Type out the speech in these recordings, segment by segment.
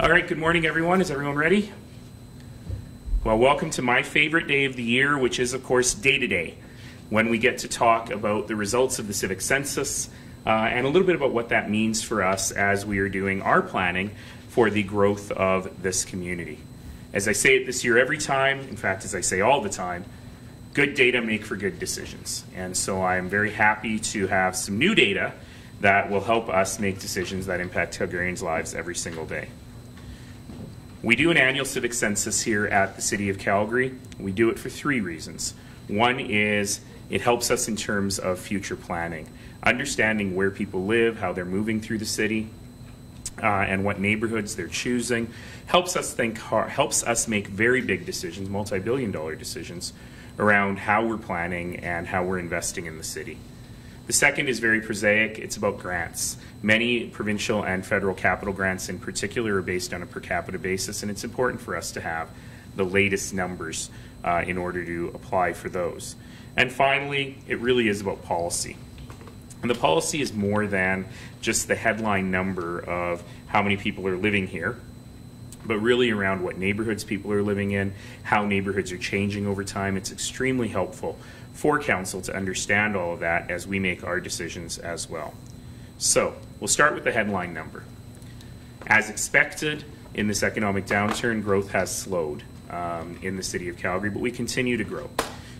All right, good morning, everyone. Is everyone ready? Well, welcome to my favorite day of the year, which is, of course, Day to Day, when we get to talk about the results of the civic census and a little bit about what that means for us as we are doing our planning for the growth of this community. As I say it this year every time, in fact, as I say all the time, good data make for good decisions. And so I'm very happy to have some new data that will help us make decisions that impact Calgarians' lives every single day. We do an annual civic census here at the City of Calgary. We do it for three reasons. One is it helps us in terms of future planning, understanding where people live, how they're moving through the city, and what neighborhoods they're choosing. Helps us think hard, helps us make very big decisions, multi-billion-dollar decisions, around how we're planning and how we're investing in the city. The second is very prosaic. It's about grants. Many provincial and federal capital grants in particular are based on a per capita basis, and it's important for us to have the latest numbers in order to apply for those. And finally, it really is about policy. And the policy is more than just the headline number of how many people are living here, but really around what neighborhoods people are living in, how neighborhoods are changing over time. It's extremely helpful for Council to understand all of that as we make our decisions as well. So we'll start with the headline number. As expected, in this economic downturn, growth has slowed in the City of Calgary, but we continue to grow.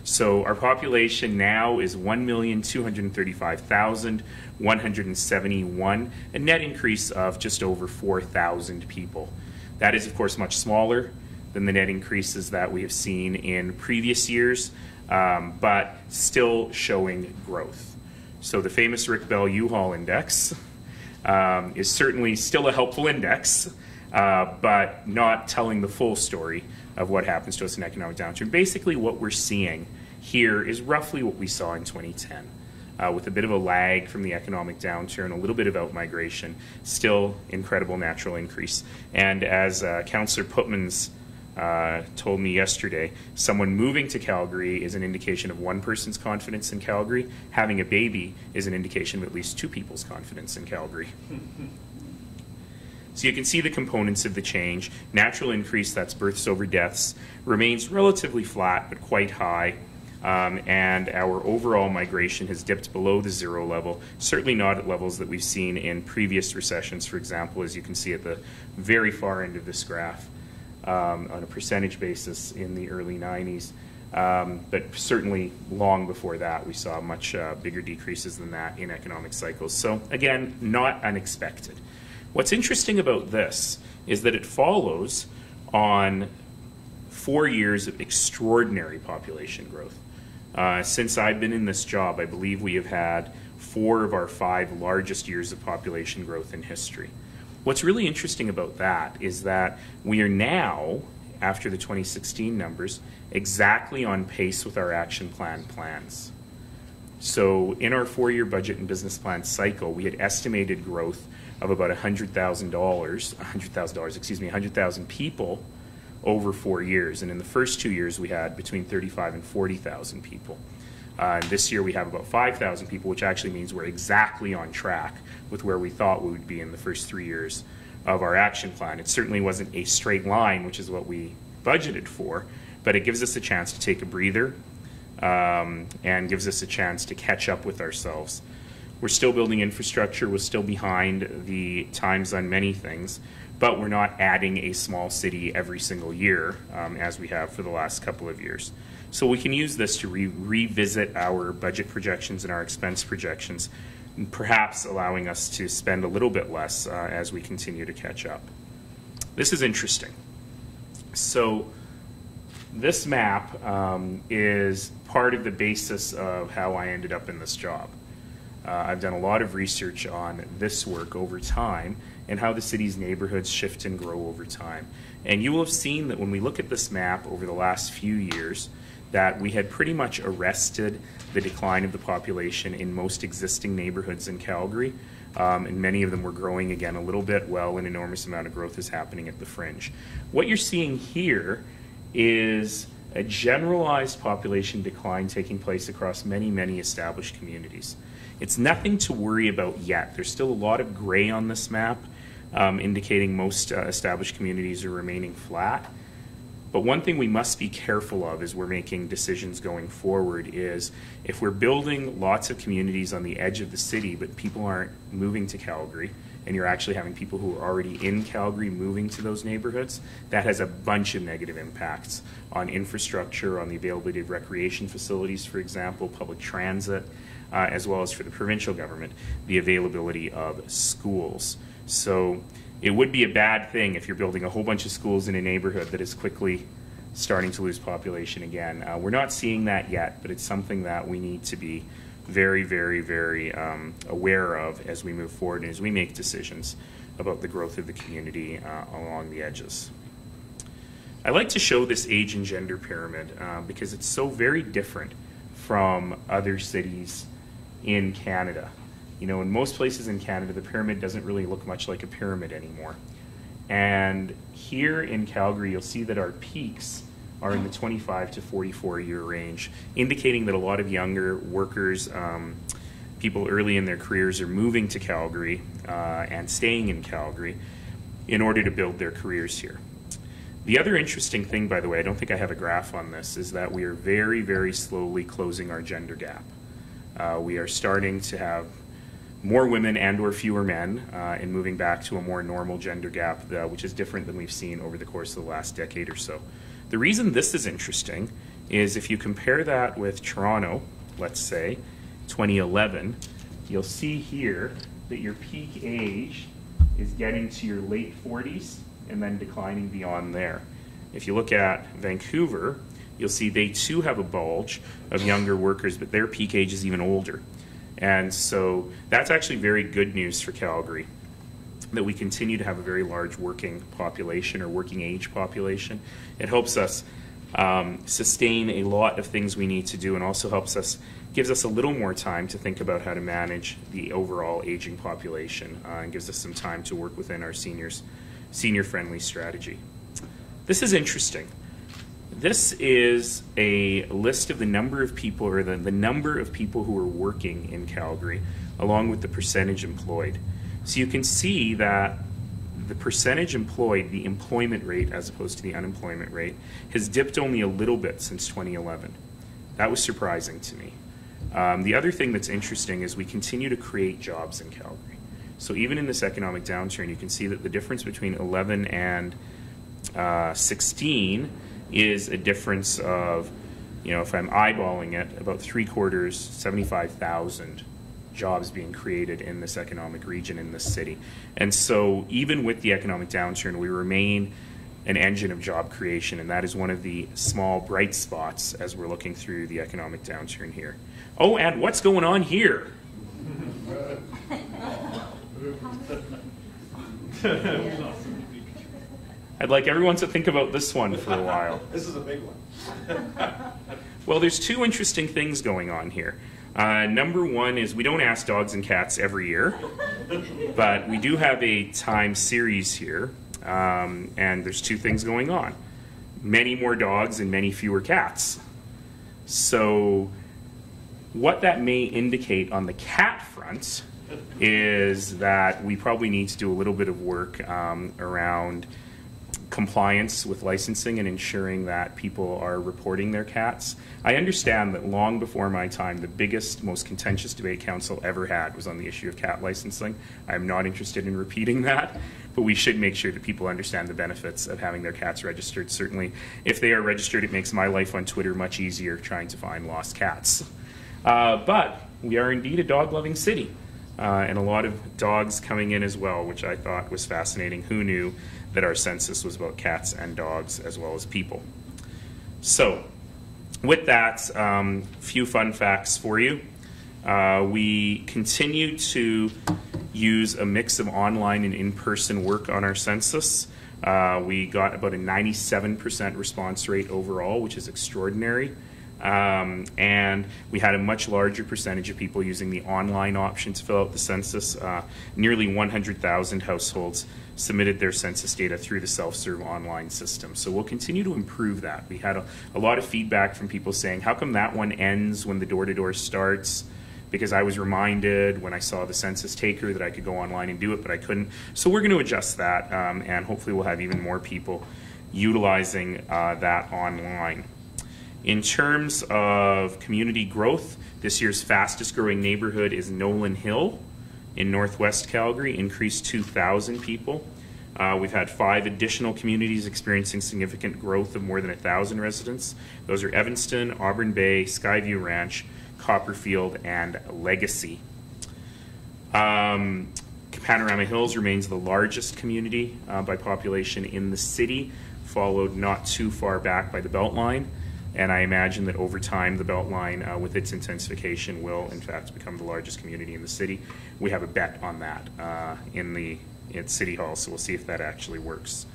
So our population now is 1,235,171, a net increase of just over 4,000 people. That is, of course, much smaller than the net increases that we have seen in previous years, but still showing growth. So the famous Rick Bell U-Haul Index is certainly still a helpful index, but not telling the full story of what happens to us in economic downturn. Basically, what we're seeing here is roughly what we saw in 2010. With a bit of a lag from the economic downturn, a little bit of out-migration, still incredible natural increase. And as Councillor Putman's told me yesterday, someone moving to Calgary is an indication of one person's confidence in Calgary. Having a baby is an indication of at least two people's confidence in Calgary. So you can see the components of the change. Natural increase, that's births over deaths, remains relatively flat but quite high. And our overall migration has dipped below the zero level, certainly not at levels that we've seen in previous recessions, for example, as you can see at the very far end of this graph. On a percentage basis in the early 90s. But certainly long before that, we saw much bigger decreases than that in economic cycles. So again, not unexpected. What's interesting about this is that it follows on 4 years of extraordinary population growth. Since I've been in this job, I believe we have had 4 of our 5 largest years of population growth in history. What's really interesting about that is that we are now, after the 2016 numbers, exactly on pace with our action plan plans. So in our 4-year budget and business plan cycle, we had estimated growth of about $100,000 people over 4 years. And in the first 2 years, we had between 35 and 40,000 people. This year we have about 5,000 people, which actually means we're exactly on track with where we thought we would be in the first 3 years of our action plan. It certainly wasn't a straight line, which is what we budgeted for, but it gives us a chance to take a breather and gives us a chance to catch up with ourselves. We're still building infrastructure, we're still behind the times on many things, but we're not adding a small city every single year as we have for the last couple of years. So we can use this to revisit our budget projections and our expense projections, perhaps allowing us to spend a little bit less as we continue to catch up. This is interesting. So this map is part of the basis of how I ended up in this job. I've done a lot of research on this work over time and how the city's neighborhoods shift and grow over time. And you will have seen that when we look at this map over the last few years, that we had pretty much arrested the decline of the population in most existing neighborhoods in Calgary, and many of them were growing again a little bit while an enormous amount of growth is happening at the fringe. What you're seeing here is a generalized population decline taking place across many, many established communities. It's nothing to worry about yet. There's still a lot of gray on this map. indicating most established communities are remaining flat. But one thing we must be careful of as we're making decisions going forward is if we're building lots of communities on the edge of the city, but people aren't moving to Calgary, and you're actually having people who are already in Calgary moving to those neighborhoods, that has a bunch of negative impacts on infrastructure, on the availability of recreation facilities, for example, public transit, as well as for the provincial government, the availability of schools. So it would be a bad thing if you're building a whole bunch of schools in a neighborhood that is quickly starting to lose population again. We're not seeing that yet, but it's something that we need to be very, very, very aware of as we move forward and as we make decisions about the growth of the community along the edges. I like to show this age and gender pyramid because it's so very different from other cities in Canada. You know, in most places in Canada, the pyramid doesn't really look much like a pyramid anymore. And here in Calgary, you'll see that our peaks are in the 25 to 44 year range, indicating that a lot of younger workers, people early in their careers are moving to Calgary and staying in Calgary in order to build their careers here. The other interesting thing, by the way, I don't think I have a graph on this, is that we are very, very slowly closing our gender gap. We are starting to have more women and or fewer men and moving back to a more normal gender gap, which is different than we've seen over the course of the last decade or so. The reason this is interesting is if you compare that with Toronto, let's say, 2011, you'll see here that your peak age is getting to your late 40s and then declining beyond there. If you look at Vancouver, you'll see they too have a bulge of younger workers, but their peak age is even older. And so that's actually very good news for Calgary, that we continue to have a very large working population or working age population. It helps us sustain a lot of things we need to do, and also gives us a little more time to think about how to manage the overall aging population and gives us some time to work within our senior-friendly strategy. This is interesting. This is a list of the number of people, or the number of people who are working in Calgary, along with the percentage employed. So you can see that the percentage employed, the employment rate as opposed to the unemployment rate, has dipped only a little bit since 2011. That was surprising to me. The other thing that's interesting is we continue to create jobs in Calgary. So even in this economic downturn, you can see that the difference between 11 and 16 is a difference of, you know, if I'm eyeballing it, about 3/4, 75,000 jobs being created in this economic region in this city. And so even with the economic downturn, we remain an engine of job creation, and that is one of the small bright spots as we're looking through the economic downturn here. Oh, and what's going on here? I'd like everyone to think about this one for a while. This is a big one. Well, there's two interesting things going on here. Number one is we don't ask dogs and cats every year, but we do have a time series here, and there's two things going on. Many more dogs and many fewer cats. So what that may indicate on the cat front is that we probably need to do a little bit of work around compliance with licensing and ensuring that people are reporting their cats. I understand that long before my time, the biggest, most contentious debate council ever had was on the issue of cat licensing. I'm not interested in repeating that, but we should make sure that people understand the benefits of having their cats registered. Certainly, if they are registered, it makes my life on Twitter much easier trying to find lost cats. But we are indeed a dog-loving city, and a lot of dogs coming in as well, which I thought was fascinating. Who knew that our census was about cats and dogs as well as people? So with that, few fun facts for you. We continue to use a mix of online and in-person work on our census. We got about a 97% response rate overall, which is extraordinary. And we had a much larger percentage of people using the online option to fill out the census. Nearly 100,000 households submitted their census data through the self-serve online system. So we'll continue to improve that. We had a lot of feedback from people saying, how come that one ends when the door-to-door starts? because I was reminded when I saw the census taker that I could go online and do it, but I couldn't. So we're going to adjust that, and hopefully we'll have even more people utilizing that online. In terms of community growth, this year's fastest growing neighborhood is Nolan Hill in Northwest Calgary, increased 2,000 people. We've had 5 additional communities experiencing significant growth of more than 1,000 residents. Those are Evanston, Auburn Bay, Skyview Ranch, Copperfield, and Legacy. Panorama Hills remains the largest community by population in the city, followed not too far back by the Beltline. And I imagine that over time, the Beltline, with its intensification, will in fact become the largest community in the city. We have a bet on that at City Hall, so we'll see if that actually works.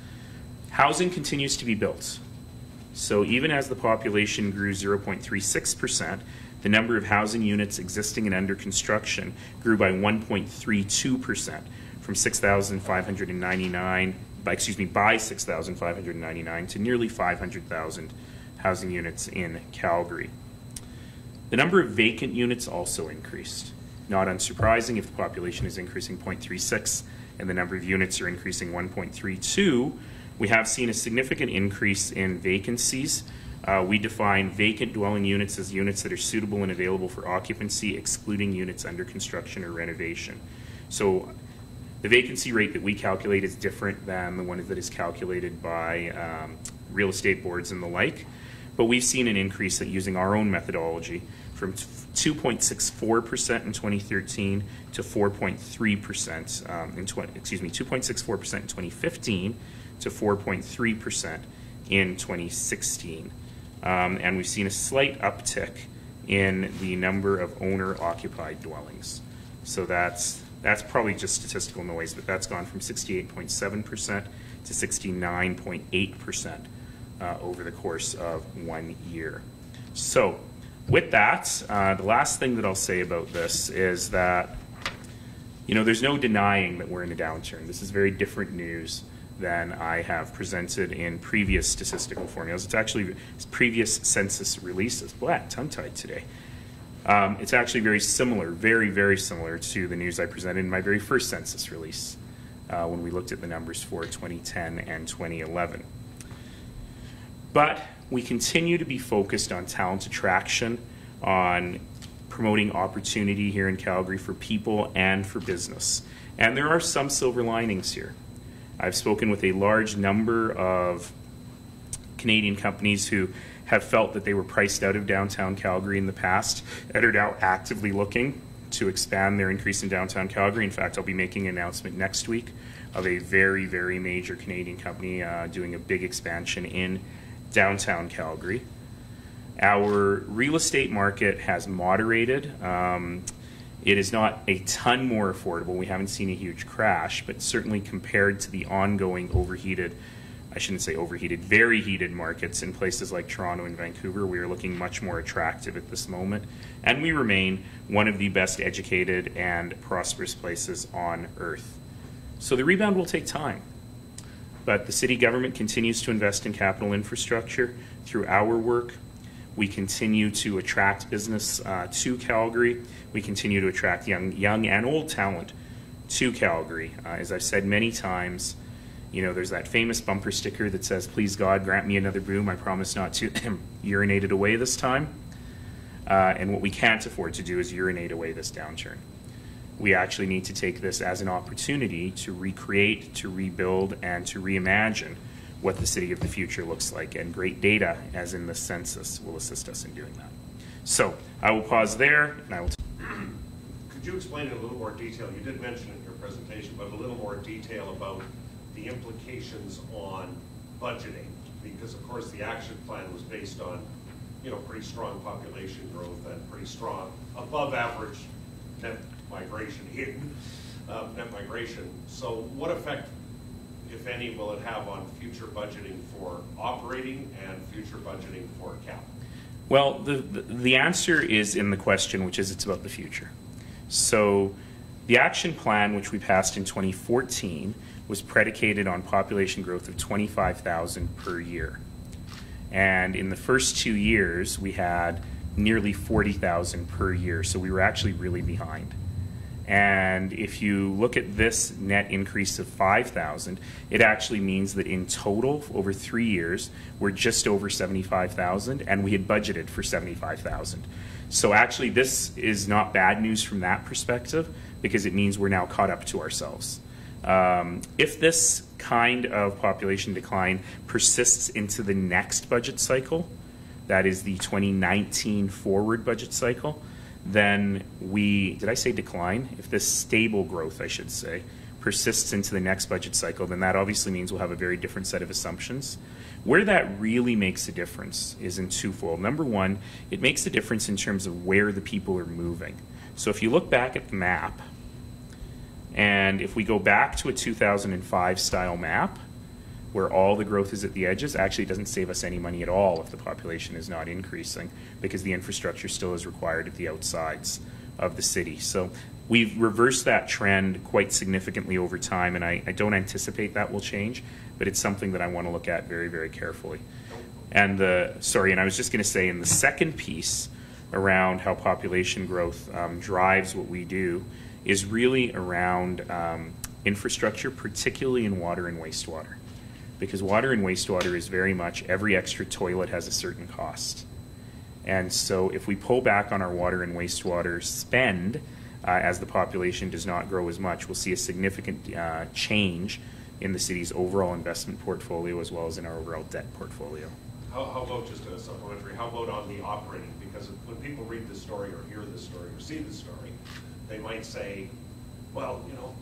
Housing continues to be built. So even as the population grew 0.36%, the number of housing units existing and under construction grew by 1.32% from 6,599, by 6,599 to nearly 500,000 housing units in Calgary. The number of vacant units also increased. Not unsurprising, if the population is increasing 0.36 and the number of units are increasing 1.32, we have seen a significant increase in vacancies. We define vacant dwelling units as units that are suitable and available for occupancy, excluding units under construction or renovation. So the vacancy rate that we calculate is different than the one that is calculated by real estate boards and the like. But we've seen an increase using our own methodology from 2.64% in 2013 to 4.3% in 2.64% in 2015 to 4.3% in 2016. And we've seen a slight uptick in the number of owner-occupied dwellings. So that's probably just statistical noise, but that's gone from 68.7% to 69.8% over the course of 1 year. So with that, the last thing that I'll say about this is that, there's no denying that we're in a downturn. This is very different news than I have presented in previous statistical formulas. It's actually previous census releases. Boy, tongue-tied today. It's actually very similar, very, very similar to the news I presented in my very first census release when we looked at the numbers for 2010 and 2011. But we continue to be focused on talent attraction, on promoting opportunity here in Calgary for people and for business. And there are some silver linings here. I've spoken with a large number of Canadian companies who have felt that they were priced out of downtown Calgary in the past and are now actively looking to expand their increase in downtown Calgary. In fact, I'll be making an announcement next week of a very, very major Canadian company doing a big expansion in downtown Calgary. Our real estate market has moderated. It is not a ton more affordable. We haven't seen a huge crash, but certainly compared to the ongoing very heated markets in places like Toronto and Vancouver, we are looking much more attractive at this moment. And we remain one of the best educated and prosperous places on earth. So the rebound will take time. But the city government continues to invest in capital infrastructure through our work. We continue to attract business to Calgary. We continue to attract young and old talent to Calgary. As I've said many times, there's that famous bumper sticker that says, "Please God, grant me another boom. I promise not to urinate it away this time." And what we can't afford to do is urinate away this downturn. We actually need to take this as an opportunity to recreate, to rebuild, and to reimagine what the city of the future looks like. And great data, as in the census, will assist us in doing that. So I will pause there, and I will. Could you explain in a little more detail? You did mention it in your presentation, but a little more detail about the implications on budgeting, because of course the action plan was based on, pretty strong population growth and pretty strong, above average net migration. So what effect, if any, will it have on future budgeting for operating and future budgeting for cap? Well, the answer is in the question, which is it's about the future. So the action plan, which we passed in 2014, was predicated on population growth of 25,000 per year. And in the first 2 years, we had nearly 40,000 per year. So we were actually really behind. And if you look at this net increase of 5,000, it actually means that in total, over 3 years, we're just over 75,000, and we had budgeted for 75,000. So actually, this is not bad news from that perspective, because it means we're now caught up to ourselves. If this kind of population decline persists into the next budget cycle, that is the 2019 forward budget cycle, then did I say decline? If this stable growth, I should say, persists into the next budget cycle, then that obviously means we'll have a very different set of assumptions. Where that really makes a difference is in twofold. Number one, it makes a difference in terms of where the people are moving. So if you look back at the map, and if we go back to a 2005 style map, where all the growth is at the edges, actually it doesn't save us any money at all if the population is not increasing, because the infrastructure still is required at the outsides of the city. So we've reversed that trend quite significantly over time, and I don't anticipate that will change, but it's something that I want to look at very, very carefully. And I was just going to say, in the second piece around how population growth drives what we do is really around infrastructure, particularly in water and wastewater. Because water and wastewater is very much, every extra toilet has a certain cost. And so if we pull back on our water and wastewater spend, as the population does not grow as much, we'll see a significant change in the city's overall investment portfolio as well as in our overall debt portfolio. How about, just a supplementary, how about on the operating? Because when people read this story or hear this story or see this story, they might say, well, you know,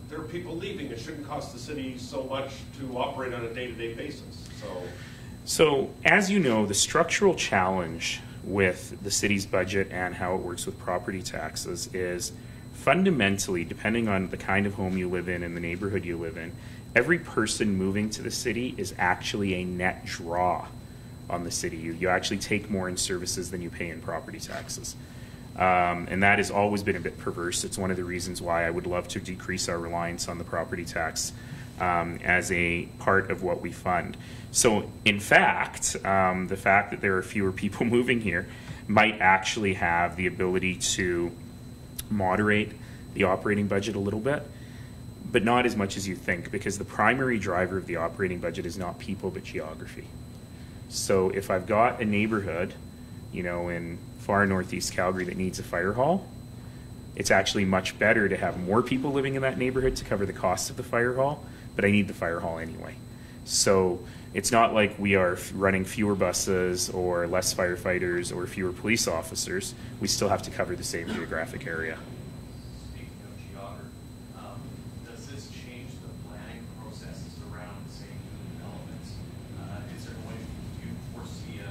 there are people leaving. It shouldn't cost the city so much to operate on a day-to-day basis. So as you know, the structural challenge with the city's budget and how it works with property taxes is fundamentally, depending on the kind of home you live in and the neighborhood you live in, every person moving to the city is actually a net draw on the city. You actually take more in services than you pay in property taxes. And that has always been a bit perverse. It's one of the reasons why I would love to decrease our reliance on the property tax as a part of what we fund. So in fact, the fact that there are fewer people moving here might actually have the ability to moderate the operating budget a little bit, but not as much as you think, because the primary driver of the operating budget is not people but geography. So if I've got a neighborhood, you know, in far northeast Calgary that needs a fire hall, it's actually much better to have more people living in that neighborhood to cover the cost of the fire hall, but I need the fire hall anyway. So it's not like we are running fewer buses or less firefighters or fewer police officers. We still have to cover the same geographic area. Speaking of geography, does this change the planning processes around, say, new developments? Is there going to, do you foresee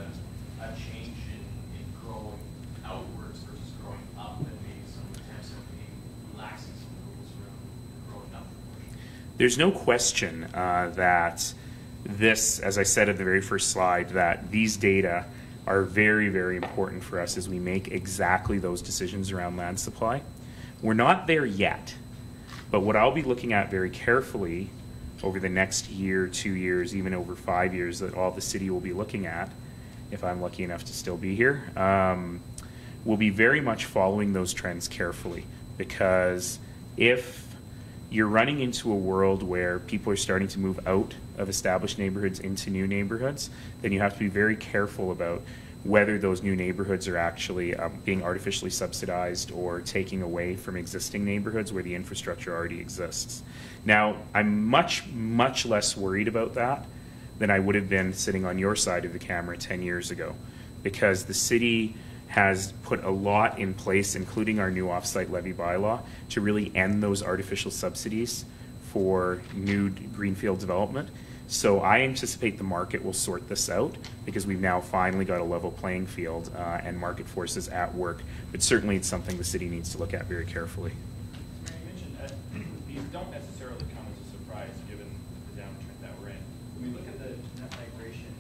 a change in growing outwards versus growing up, and maybe some attempts at maybe relaxing some of the rules around the growing up portion? There's no question that this, as I said at the very first slide, that these data are very, very important for us as we make exactly those decisions around land supply. We're not there yet, but what I'll be looking at very carefully over the next year, 2 years, even over 5 years, that all the city will be looking at, if I'm lucky enough to still be here, will be very much following those trends carefully. Because if you're running into a world where people are starting to move out of established neighborhoods into new neighborhoods, then you have to be very careful about whether those new neighborhoods are actually being artificially subsidized or taking away from existing neighborhoods where the infrastructure already exists. Now, I'm much, much less worried about that than I would have been sitting on your side of the camera 10 years ago, because the city has put a lot in place, including our new off-site levy bylaw, to really end those artificial subsidies for new greenfield development. So I anticipate the market will sort this out, because we've now finally got a level playing field and market forces at work. But certainly it's something the city needs to look at very carefully. You mentioned that these don't necessarily come as a surprise given the downturn that we're in. When we look at the net migration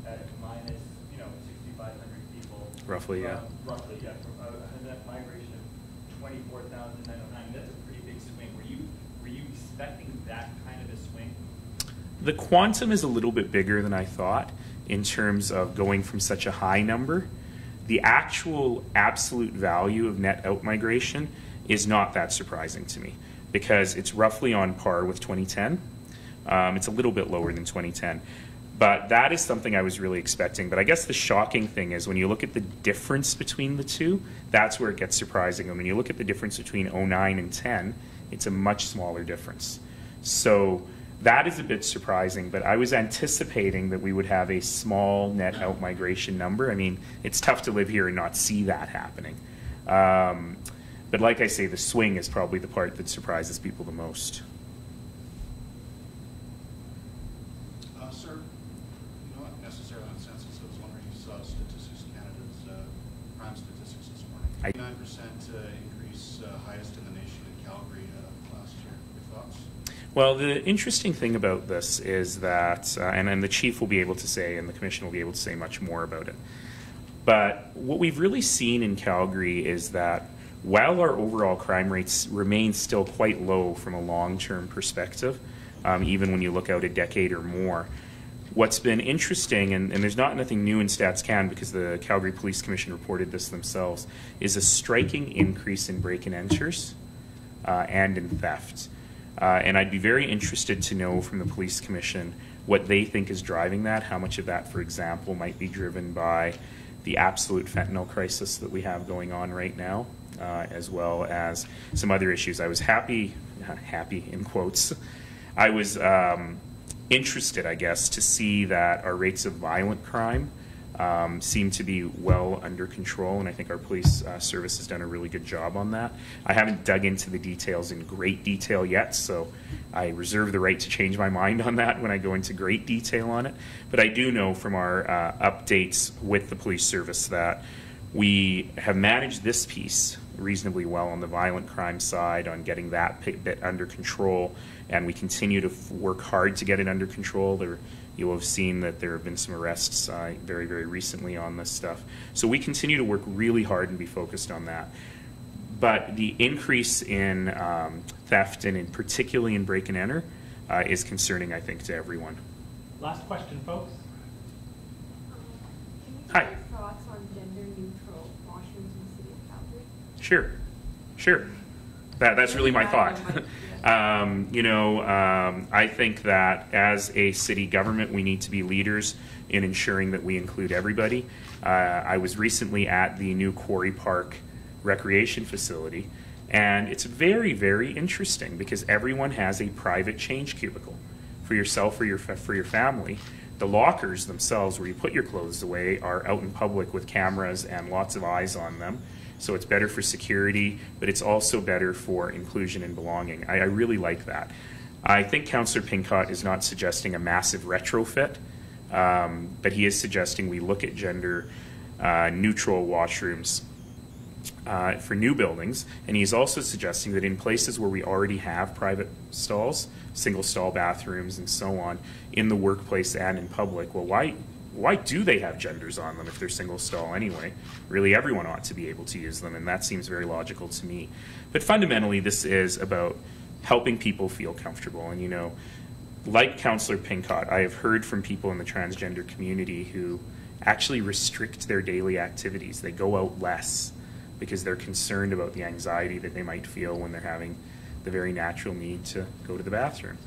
at minus, 6,500 people. Roughly, yeah. Roughly, yeah. A net migration of 24,909. That's a pretty big swing. Were you expecting that kind of a swing? The quantum is a little bit bigger than I thought in terms of going from such a high number. The actual absolute value of net outmigration is not that surprising to me because it's roughly on par with 2010. It's a little bit lower than 2010. But that is something I was really expecting. But I guess the shocking thing is when you look at the difference between the two, that's where it gets surprising. And when you look at the difference between 09 and 10, it's a much smaller difference. So that is a bit surprising, but I was anticipating that we would have a small net outmigration number. I mean, it's tough to live here and not see that happening. But like I say, the swing is probably the part that surprises people the most. Sir, not necessarily on Census, I was wondering if you saw Statistics Canada's crime statistics this morning. 9% increase, highest in the nation in Calgary last year. Your thoughts? Well, the interesting thing about this is that, and the chief will be able to say, and the commission will be able to say much more about it, but what we've really seen in Calgary is that while our overall crime rates remain still quite low from a long-term perspective, even when you look out a decade or more, what's been interesting, and there's not nothing new in Stats Can because the Calgary Police Commission reported this themselves, is a striking increase in break-and-enters and in theft. And I'd be very interested to know from the Police Commission what they think is driving that, how much of that, for example, might be driven by the absolute fentanyl crisis that we have going on right now, as well as some other issues. I was happy in quotes, I was interested, I guess, to see that our rates of violent crime seem to be well under control, and I think our police service has done a really good job on that. I haven't dug into the details in great detail yet, so I reserve the right to change my mind on that when I go into great detail on it. But I do know from our updates with the police service that we have managed this piece reasonably well on the violent crime side, on getting that bit under control, and we continue to work hard to get it under control. You will have seen that there have been some arrests very, very recently on this stuff. So we continue to work really hard and be focused on that. But the increase in theft, and particularly in break and enter, is concerning, I think, to everyone. Last question, folks. Hi. Can you share thoughts on gender-neutral washrooms in the city of Calgary? Sure. That's really my thought. I think that as a city government, we need to be leaders in ensuring that we include everybody. I was recently at the new Quarry Park recreation facility, and it's very, very interesting because everyone has a private change cubicle for yourself or for your family. The lockers themselves, where you put your clothes away, are out in public with cameras and lots of eyes on them. So it's better for security, but it's also better for inclusion and belonging. I really like that. I think Councillor Pincott is not suggesting a massive retrofit, but he is suggesting we look at gender neutral washrooms for new buildings, and he's also suggesting that in places where we already have private stalls, single stall bathrooms and so on, in the workplace and in public, well, why do they have genders on them if they're single stall anyway? Really, everyone ought to be able to use them, and that seems very logical to me. But fundamentally, this is about helping people feel comfortable. And, like Councillor Pincott, I have heard from people in the transgender community who actually restrict their daily activities. They go out less because they're concerned about the anxiety that they might feel when they're having the very natural need to go to the bathroom.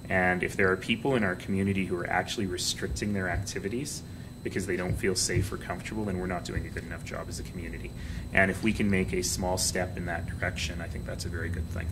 And if there are people in our community who are actually restricting their activities because they don't feel safe or comfortable, then we're not doing a good enough job as a community. And if we can make a small step in that direction, I think that's a very good thing.